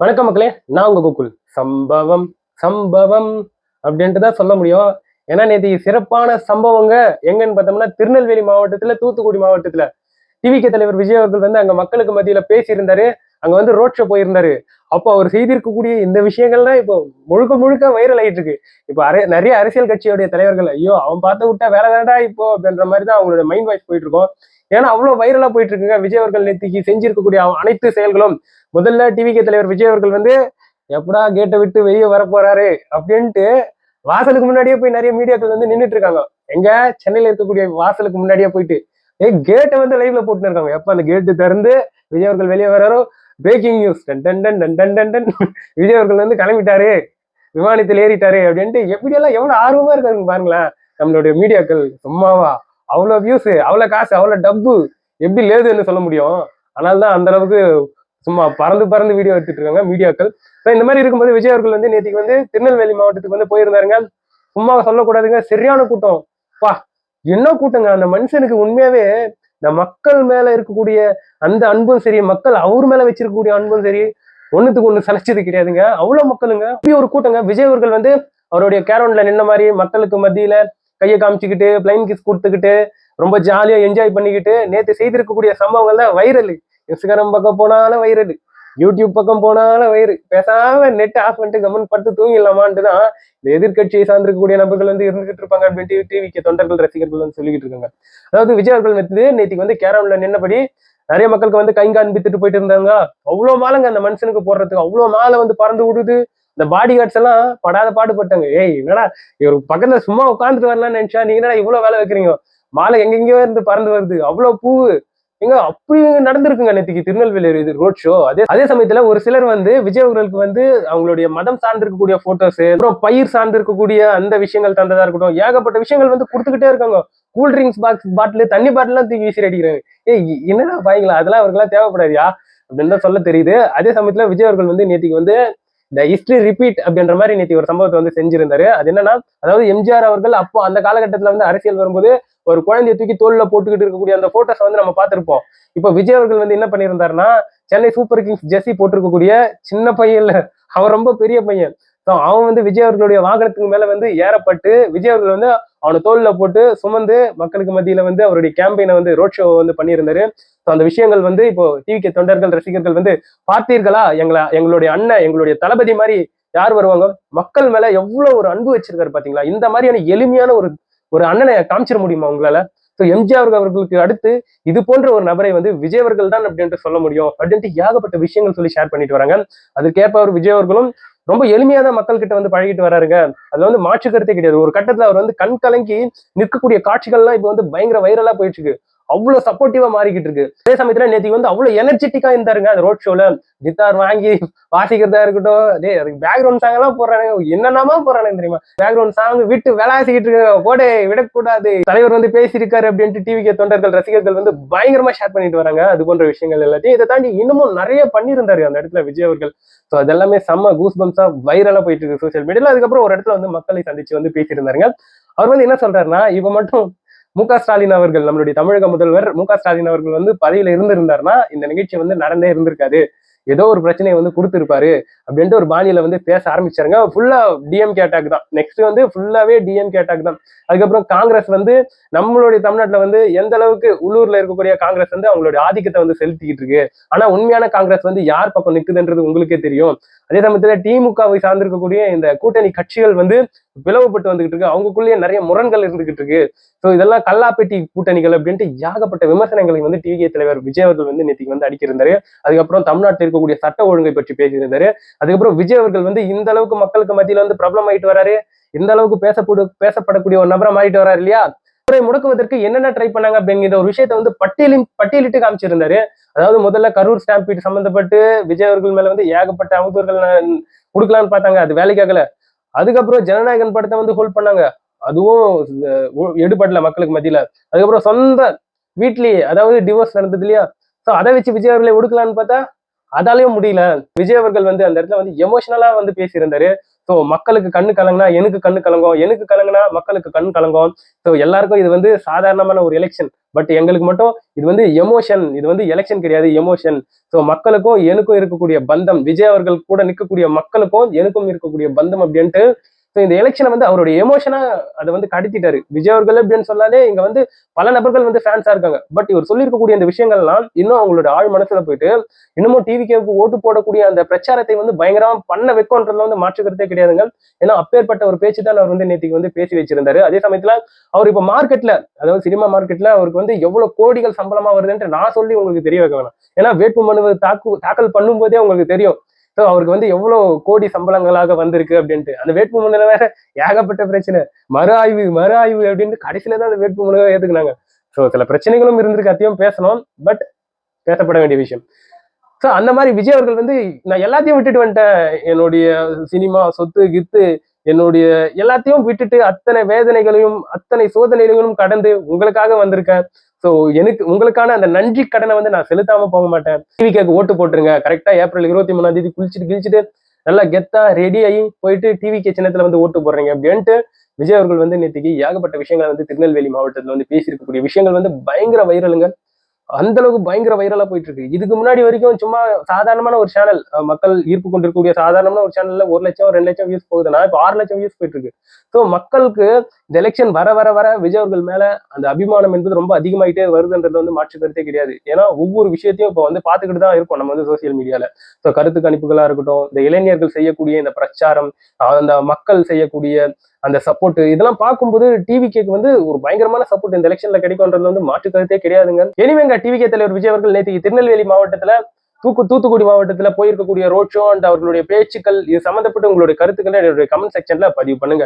வணக்கம் மக்களே, நான் உங்க கோகுல். சம்பவம் சம்பவம் அப்படின்ட்டு தான் சொல்ல முடியும். ஏன்னா நேற்று சிறப்பான சம்பவங்க எங்கன்னு பார்த்தோம்னா திருநெல்வேலி மாவட்டத்துல, தூத்துக்குடி மாவட்டத்துல டிவிகே தலைவர் விஜய் அவர்கள் வந்து அங்க மக்களுக்கு மத்தியில பேசியிருந்தாரு. அங்க வந்து ரோட் ஷோ போயிருந்தாரு. அப்போ அவர் செய்திருக்கக்கூடிய இந்த விஷயங்கள்லாம் இப்போ முழுக்க முழுக்க வைரல் ஆயிட்டு இருக்கு. இப்போ நிறைய அரசியல் கட்சியுடைய தலைவர்கள், ஐயோ அவன் பார்த்து விட்டா வேலை வேண்டா இப்போ அப்படின்ற மாதிரி தான் அவங்களோட மைண்ட் வாய்ஸ் போயிட்டு இருக்கும். ஏன்னா அவ்வளவு வைரலா போயிட்டு இருக்குங்க விஜய் அவர்கள் நேற்றுக்கு செஞ்சிருக்கக்கூடிய அனைத்து செயல்களும். முதல்ல டிவிகே தலைவர் விஜய் அவர்கள் வந்து எப்படா கேட்டை விட்டு வெளியே வர போறாரு அப்படின்ட்டு வாசலுக்கு முன்னாடியே போய் நிறைய மீடியாக்கள் வந்து நின்றுட்டு இருக்காங்க. எங்க சென்னையில இருக்கக்கூடிய வாசலுக்கு முன்னாடியே போயிட்டு கேட்டை வந்து லைவ்ல போட்டுன்னு இருக்காங்க. எப்ப அந்த கேட்டு திறந்து விஜய் அவர்கள் வெளியே வராரோ, பிரேக்கிங் நியூஸ் டன் டன் டன் டன் டன் டன் டன் விஜய் அவர்கள் வந்து கிளம்பிட்டாரு, விமானத்தில் ஏறிட்டாரு அப்படின்ட்டு எப்படியெல்லாம் எவ்வளவு ஆர்வமா இருக்காருங்க பாருங்களேன். நம்மளுடைய மீடியாக்கள் சும்மாவா அவ்வளவு வியூஸ், அவ்வளவு காசு, அவ்வளவு டப்பு எப்படி லேதுன்னு சொல்ல முடியும். அதனால்தான் அந்த அளவுக்கு சும்மா பறந்து பறந்து வீடியோ எடுத்துட்டு இருக்காங்க மீடியாக்கள். இந்த மாதிரி இருக்கும்போது விஜய் அவர்கள் வந்து நேற்றுக்கு வந்து திருநெல்வேலி மாவட்டத்துக்கு வந்து போயிருந்தாருங்க. சும்மா சொல்லக்கூடாதுங்க, சரியான கூட்டம். பா, என்ன கூட்டங்க! அந்த மனுஷனுக்கு உண்மையாவே இந்த மக்கள் மேல இருக்கக்கூடிய அந்த அன்பும் சரி, மக்கள் அவர் மேல வச்சிருக்கக்கூடிய அன்பும் சரி, ஒண்ணுத்துக்கு ஒண்ணு சலைச்சது கிடையாதுங்க. அவ்வளவு மக்களுங்க, அப்படி ஒரு கூட்டங்க. விஜய் அவர்கள் வந்து அவருடைய கேரவுன்ல நின்ன மாதிரி மக்களுக்கு மத்தியில கையை காமிச்சுக்கிட்டு, பிளைன் கிஸ் கொடுத்துக்கிட்டு, ரொம்ப ஜாலியா என்ஜாய் பண்ணிக்கிட்டு நேற்று செய்திருக்கக்கூடிய சம்பவங்கள்ல வைரல். இன்ஸ்டாகிராம் பக்கம் போனாலும் வைரல், யூடியூப் பக்கம் போனாலும் வயிறு. பேசாம நெட் ஆஃப் பண்ணிட்டு கம்மன் படுத்து தூங்கிடலாமான்ட்டு தான் இந்த எதிர்கட்சியை சார்ந்திருக்கக்கூடிய நபர்கள் வந்து இருந்துகிட்டு இருப்பாங்க அப்படின்ட்டு டிவிக்கு தொண்டர்கள் ரசிகர்கள் வந்து சொல்லிக்கிட்டு இருக்காங்க. அதாவது விஜய் அவர்கள் வந்து நேற்றுக்கு வந்து கேரம்ல நின்னபடி நிறைய மக்களுக்கு வந்து கைங்காண்பித்துட்டு போயிட்டு இருந்தாங்க. அவ்வளவு மாலைங்க அந்த மனுஷனுக்கு போடுறதுக்கு, அவ்வளவு மாலை வந்து பறந்து விடுது. இந்த பாடி கார்ட்ஸ் எல்லாம் படாத பாடுபட்டாங்க. ஏய் என்னடா இவர் பக்கத்துல சும்மா உட்காந்துட்டு வரலாம்னு நினைச்சா நீங்க என்னடா இவ்வளவு வேலை வைக்கிறீங்க, மாலை எங்கெங்கயோ இருந்து பறந்து வருது, அவ்வளவு பூ எங்க அப்படி நடந்திருக்குங்க நேற்றுக்கு திருநெல்வேலி ரோட் ஷோ. அதே சமயத்துல ஒரு சிலர் வந்து விஜய் அவர்களுக்கு வந்து அவங்களுடைய மதம் சார்ந்திருக்கக்கூடிய போட்டோஸ், அப்புறம் பயிர் சார்ந்திருக்கக்கூடிய அந்த விஷயங்கள் தந்ததா இருக்கட்டும், ஏகப்பட்ட விஷயங்கள் வந்து கொடுத்துக்கிட்டே இருக்காங்க. கூல் ட்ரிங்க்ஸ் பாட்டில், தண்ணி பாட்டில் எல்லாம் தூக்கி வீசி அடிக்கிறாங்க. ஏய் என்னடா பாய்ங்களா, அதெல்லாம் அவருக்கெல்லாம் தேவைப்படாதியா அப்படின்னு தான் சொல்ல தெரியுது. அதே சமயத்துல விஜய் அவர்கள் வந்து நேற்றுக்கு வந்து இந்த ஹிஸ்டரி ரிப்பீட் அப்படின்ற மாதிரி நேற்று ஒரு சம்பவத்தை வந்து செஞ்சிருந்தாரு. அது என்னன்னா, அதாவது எம்ஜிஆர் அவர்கள் அப்போ அந்த காலகட்டத்துல வந்து அரசியல் வரும்போது ஒரு குழந்தைய தூக்கி தோல்ல போட்டுக்கிட்டு இருக்கக்கூடிய அந்த போட்டோஸ் வந்து நம்ம பார்த்திருப்போம். இப்போ விஜய் அவர்கள் வந்து என்ன பண்ணியிருந்தாருன்னா, சென்னை சூப்பர் கிங்ஸ் ஜெர்சி போட்டிருக்கக்கூடிய சின்ன பையன் இல்ல, அவன் ரொம்ப பெரிய பையன். அவன் வந்து விஜய் அவர்களுடைய வாகனத்துக்கு மேல வந்து ஏறப்பட்டு விஜய் அவர்கள் வந்து அவனை தோல்ல போட்டு சுமந்து மக்களுக்கு மத்தியில வந்து அவருடைய கேம்பெயினை வந்து ரோட் ஷோ வந்து பண்ணியிருந்தாரு. அந்த விஷயங்கள் வந்து இப்போ டிவிகே தொண்டர்கள் ரசிகர்கள் வந்து பார்த்தீர்களா, எங்களுடைய அண்ணன், எங்களுடைய தளபதி மாதிரி யார் வருவாங்க, மக்கள் மேல எவ்வளவு ஒரு அன்பு வச்சிருக்காரு பாத்தீங்களா. இந்த மாதிரியான எளிமையான ஒரு ஒரு அண்ணனை காமிச்சிட முடியுமா உங்களால? எம்ஜிஆர் அவர்களுக்கு அடுத்து இது போன்ற ஒரு நபரை வந்து விஜய் அவர்கள் தான் அப்படின்ட்டு சொல்ல முடியும் அப்படின்ட்டு ஏகப்பட்ட விஷயங்கள் சொல்லி ஷேர் பண்ணிட்டு வராங்க. அதுக்கேற்ப அவர் விஜய் அவர்களும் ரொம்ப எளிமையா தான் மக்கள் கிட்ட வந்து பழகிட்டு வராருங்க. அதுல வந்து மாற்று கருத்தே கிடையாது. ஒரு கட்டத்துல அவர் வந்து கண் கலங்கி நிற்கக்கூடிய காட்சிகள்லாம் இப்ப வந்து பயங்கர வைரலா போயிட்டு இருக்கு. அவ்வளவு சப்போர்ட்டிவா மாறிக்கிட்டு இருக்கு. அதே சமயத்துல நேற்று வந்து அவ்வளவு எனர்ஜெட்டிக்கா இருந்தாருங்க அந்த ரோட் ஷோல. கிட்டார் வாங்கி வாசிக்கிறதா இருக்கட்டும், அதுக்கு பேக்ரவுண்ட் சாங் எல்லாம் போடுறாங்க, என்னென்னமா போறானு தெரியுமா. பேக்ரவுண்ட் சாங் விட்டு விளாசிக்கிட்டு இருக்காங்க, போடே விடக்கூடாது, தலைவர் வந்து பேசியிருக்காரு அப்படின்ட்டு டிவிகே தொண்டர்கள் ரசிகர்கள் வந்து பயங்கரமா ஷேர் பண்ணிட்டு வராங்க. அது போன்ற விஷயங்கள் எல்லாத்தையும். இதை தாண்டி இன்னமும் நிறைய பண்ணியிருந்தாரு அந்த இடத்துல விஜய் அவர்கள். அதெல்லாமே செம்ம கூஸ் பம்ஸா வைரலா போயிட்டு இருக்கு சோசியல் மீடியால. அதுக்கப்புறம் ஒரு இடத்துல வந்து மக்களை சந்திச்சு வந்து பேசியிருந்தாருங்க. அவர் வந்து என்ன சொல்றாருன்னா, இப்ப மட்டும் மு.க.ஸ்டாலின் அவர்கள், நம்மளுடைய தமிழக முதல்வர் மு.க.ஸ்டாலின் அவர்கள் வந்து பதவியில இருந்திருந்தாருன்னா இந்த நிகழ்ச்சி வந்து நடந்தே இருந்திருக்காது, ஏதோ ஒரு பிரச்சனையை வந்து கொடுத்திருப்பாரு அப்படின்ட்டு ஒரு பாணியில வந்து பேச ஆரம்பிச்சாருங்க. ஃபுல்லா டிஎம்கே அட்டாக் தான். நெக்ஸ்ட் வந்து ஃபுல்லாவே டிஎம்கே அட்டாக் தான். அதுக்கப்புறம் காங்கிரஸ் வந்து நம்மளுடைய தமிழ்நாட்டுல வந்து எந்த அளவுக்கு உள்ளூர்ல இருக்கக்கூடிய காங்கிரஸ் வந்து அவங்களுடைய ஆதிக்கத்தை வந்து செலுத்திக்கிட்டு இருக்கு. ஆனா உண்மையான காங்கிரஸ் வந்து யார் பக்கம் நிக்குதுன்றது உங்களுக்கே தெரியும். அதே சமயத்துல திமுகவை சார்ந்திருக்கக்கூடிய இந்த கூட்டணி கட்சிகள் வந்து பிளவுபட்டு வந்துகிட்டு இருக்கு. அவங்களுக்குள்ளேயே நிறைய முரண்கள் இருந்துகிட்டு இருக்கு. இதெல்லாம் கல்லாப்பெட்டி கூட்டணிகள் அப்படின்ட்டு ஏகப்பட்ட விமர்சனங்களை வந்து டிவிகே தலைவர் விஜய் அவர்கள் வந்து நேற்றுக்கு வந்து அடிக்கிருந்தாரு. அதுக்கப்புறம் தமிழ்நாட்டில் இருக்கக்கூடிய சட்ட ஒழுங்கை பற்றி பேசியிருந்தாரு. அதுக்கப்புறம் விஜய் அவர்கள் வந்து இந்த அளவுக்கு மக்களுக்கு மத்தியில வந்து பிரபலம் ஆயிட்டு வராரு, இந்த அளவுக்கு பேசப்படக்கூடிய ஒரு நபரம் ஆயிட்டு வராரு இல்லையா. முடக்குவதற்கு என்னென்ன ட்ரை பண்ணாங்க அப்படிங்கிற ஒரு விஷயத்தை வந்து பட்டியலிட்டு காமிச்சிருந்தாரு. அதாவது முதல்ல கரூர் ஸ்டாம்பீட் சம்பந்தப்பட்டு விஜய் அவர்கள் மேல வந்து ஏகப்பட்ட அவதூறுகள் கொடுக்கலான்னு பார்த்தாங்க, அது வேலைக்காகல. அதுக்கப்புறம் ஜனநாயகன் படத்தை வந்து ஹோல்ட் பண்ணாங்க, அதுவும் எடுபடல மக்களுக்கு மத்தியில. அதுக்கப்புறம் சொந்த வீட்லயே, அதாவது டிவோர்ஸ் நடந்தது இல்லையா, அதை வச்சு விஜய் அவர்களை ஒடுக்கலான்னு பார்த்தா அதாலையும் முடியல. விஜய் அவர்கள் வந்து அந்த இடத்துல வந்து எமோஷனலா வந்து பேசியிருந்தாரு. ஸோ மக்களுக்கு கண்ணு கலங்கினா எனக்கு கண்ணு கலங்கும், எனக்கு கலங்கினா மக்களுக்கு கண் கலங்கும். ஸோ எல்லாருக்கும் இது வந்து சாதாரணமான ஒரு எலெக்ஷன். பட் எங்களுக்கு மட்டும் இது வந்து எமோஷன், இது வந்து எலெக்ஷன் கிடையாது, எமோஷன். ஸோ மக்களுக்கும் எனக்கும் இருக்கக்கூடிய பந்தம், விஜய் அவர்கள் கூட நிற்கக்கூடிய மக்களுக்கும் எனக்கும் இருக்கக்கூடிய பந்தம் அப்படின்ட்டு ஸோ இந்த எலெக்ஷனை வந்து அவருடைய எமோஷனா அதை வந்து கடத்திட்டாரு. விஜய் அவர்கள் அப்படின்னு சொன்னாலே இங்க வந்து பல நபர்கள் வந்து ஃபேன்ஸா இருக்காங்க. பட் இவர் சொல்லியிருக்கக்கூடிய இந்த விஷயங்கள்லாம் இன்னும் அவங்களோட ஆழ் மனசுல போயிட்டு இன்னமும் டிவிகேவுக்கு ஓட்டு போடக்கூடிய அந்த பிரச்சாரத்தை வந்து பயங்கரமா பண்ண வைக்கோன்றதுல வந்து மாற்றுக்கிறதே கிடையாதுங்க. ஏன்னா அப்பேற்பட்ட ஒரு பேச்சு தான் அவர் வந்து நேற்றுக்கு வந்து பேசி வச்சிருந்தாரு. அதே சமயத்துல அவர் இப்ப மார்க்கெட்ல, அதாவது சினிமா மார்க்கெட்ல அவருக்கு வந்து எவ்வளவு கோடிகள் சம்பளமா வருதுன்ட்டு நான் சொல்லி உங்களுக்கு தெரிய வைக்க வேணாம். ஏன்னா வேட்பு மனு தாக்கல் பண்ணும் போதே உங்களுக்கு தெரியும். ஸோ அவருக்கு வந்து எவ்வளவு கோடி சம்பளங்களாக வந்திருக்கு அப்படின்ட்டு. அந்த வேட்பு மனுல வேற ஏகப்பட்ட பிரச்சனை, மறு ஆய்வு அப்படின்ட்டு கடைசியில தான் அந்த வேட்பு மனுவை ஏத்துக்கினாங்க. ஸோ சில பிரச்சனைகளும் இருந்திருக்கு, அதையும் பேசணும். பட் பேசப்பட வேண்டிய விஷயம். ஸோ அந்த மாதிரி விஜய் அவர்கள் வந்து நான் எல்லாத்தையும் விட்டுட்டு வந்துட்டேன், என்னுடைய சினிமா சொத்து கித்து என்னுடைய எல்லாத்தையும் விட்டுட்டு அத்தனை வேதனைகளையும் அத்தனை சோதனைகளையும் கடந்து உங்களுக்காக வந்திருக்கேன். ஸோ எனக்கு உங்களுக்கான அந்த நன்றி கடனை வந்து நான் செலுத்தாம போக மாட்டேன். டிவிகேக்கு ஓட்டு போட்டுருங்க. கரெக்டா ஏப்ரல் 23 குளிச்சுட்டு கிழிச்சிட்டு நல்லா கெத்தா ரெடி ஆகி போயிட்டு டிவிகே சின்னத்துல வந்து ஓட்டு போடுறீங்க அப்படின்ட்டு விஜய் அவர்கள் வந்து நேற்றுக்கு ஏகப்பட்ட விஷயங்களை வந்து திருநெல்வேலி மாவட்டத்துல வந்து பேசியிருக்கக்கூடிய விஷயங்கள் வந்து பயங்கர வைரலுங்க. அந்த அளவுக்கு பயங்கர வைரலா போயிட்டு இருக்கு. இதுக்கு முன்னாடி வரைக்கும் சும்மா சாதாரணமான ஒரு சேனல், மக்கள் ஈர்ப்பு கொண்டிருக்கக்கூடிய சாதாரணமான ஒரு சேனல்ல 1 லட்சம் 2 லட்சம் வியூஸ் போகுதுன்னா இப்போ 6 லட்சம் வியூஸ் போயிட்டு இருக்கு. ஸோ மக்களுக்கு இந்த எலெக்ஷன் வர வர வர விஜய் அவர்கள் மேல அந்த அபிமானம் என்பது ரொம்ப அதிகமாயிட்டே வருதுன்றது வந்து மாற்று கருத்தே கிடையாது. ஏன்னா ஒவ்வொரு விஷயத்தையும் இப்போ வந்து பார்த்துக்கிட்டு தான் இருக்கும் நம்ம வந்து சோசியல் மீடியால. ஸோ கருத்து கணிப்புகளா இருக்கட்டும், இந்த இளைஞர்கள் செய்யக்கூடிய இந்த பிரச்சாரம், அந்த மக்கள் செய்யக்கூடிய அந்த சப்போர்ட், இதெல்லாம் பார்க்கும்போது டிவிகேக்கு வந்து ஒரு பயங்கரமான சப்போர்ட் இந்த எலெக்ஷன்ல கிடைக்கும்ன்றது வந்து மாற்று கருத்தே கிடையாதுங்க. எனிவேங்க, டிவிகே தலைவர் விஜய் அவர்கள் நேற்று திருநெல்வேலி மாவட்டத்துல தூத்துக்குடி மாவட்டத்துல போயிருக்கக்கூடிய ரோட் ஷோ அண்ட் அவர்களுடைய பேச்சுக்கள் இது சம்பந்தப்பட்டு உங்களுடைய கருத்துக்களை என்னுடைய கமெண்ட் செக்ஷன்ல பதிவு பண்ணுங்க.